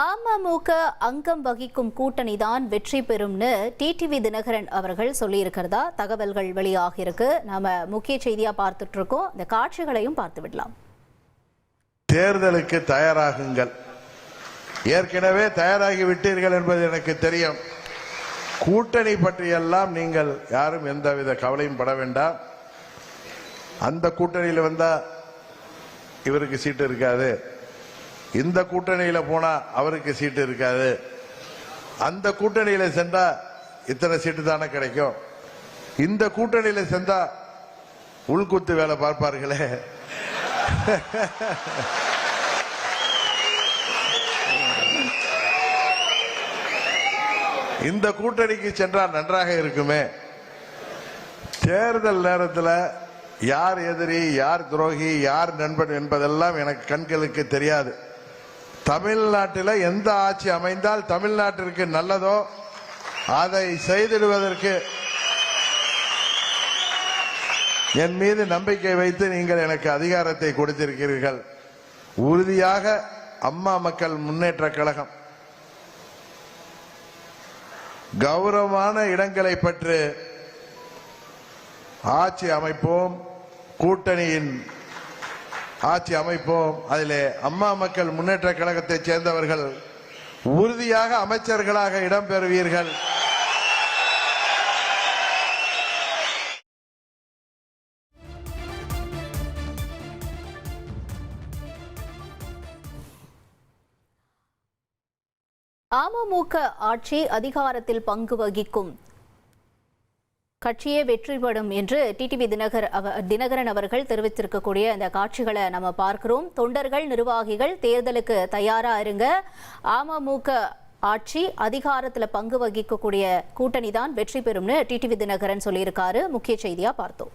அமமுக அங்கம் வகிக்கும் கூட்டணி தான் வெற்றி பெறும்னு டிடிவி தினகரன் அவர்கள் சொல்லியிருக்கிறதா தகவல்கள் வெளியாக இருக்கு. நாம முக்கிய செய்தியா பார்த்துட்டு இருக்கோம். இந்த காட்சிகளையும் பார்த்து விடலாம். தேர்தலுக்கு தயாராகுங்கள். ஏற்கனவே தயாராகி விட்டீர்கள் என்பது எனக்கு தெரியும். கூட்டணி பற்றியெல்லாம் நீங்கள் யாரும் எந்தவித கவலையும் பட வேண்டாம். அந்த கூட்டணியில் வந்தா இவருக்கு சீட்டு இருக்காது, இந்த கூட்டணியில போனா அவருக்கு சீட்டு இருக்காது, அந்த கூட்டணியில சென்றா இத்தனை சீட்டு தானே கிடைக்கும், இந்த கூட்டணியில சென்றா உள்குத்து வேலை பார்ப்பார்களே. இந்த கூட்டணிக்கு சென்றால் நன்றாக இருக்குமே. தேர்தல் நேரத்தில் யார் எதிரி, யார் துரோகி, யார் நண்பன் என்பதெல்லாம் எனக்கு கண்களுக்கு தெரியாது. தமிழ்நாட்டில் எந்த ஆட்சி அமைந்தால் தமிழ்நாட்டிற்கு நல்லதோ அதை செய்திடுவதற்கு என் மீது நம்பிக்கை வைத்து நீங்கள் எனக்கு அதிகாரத்தை கொடுத்திருக்கிறீர்கள். உறுதியாக அம்மா மக்கள் முன்னேற்ற கழகம் கௌரவமான இடங்களை பெற்று ஆட்சி அமைப்போம், கூட்டணியின் ஆட்சி அமைப்போம். அதிலே அம்மா மக்கள் முன்னேற்ற கழகத்தைச் சேர்ந்தவர்கள் உறுதியாக அமைச்சர்களாக இடம்பெறுவீர்கள். அமமுக ஆட்சி அதிகாரத்தில் பங்கு வகிக்கும் கட்சியே வெற்றி பெறும் என்று டிடிவி தினகரன் அவர்கள் தெரிவித்திருக்கக்கூடிய இந்த காட்சிகளை நம்ம பார்க்கிறோம். தொண்டர்கள், நிர்வாகிகள் தேர்தலுக்கு தயாரா இருங்க. அமமுக ஆட்சி அதிகாரத்தில் பங்கு வகிக்கக்கூடிய கூட்டணி தான் வெற்றி பெறும்னு டிடிவி தினகரன் சொல்லியிருக்காரு. முக்கிய செய்தியா பார்த்தோம்.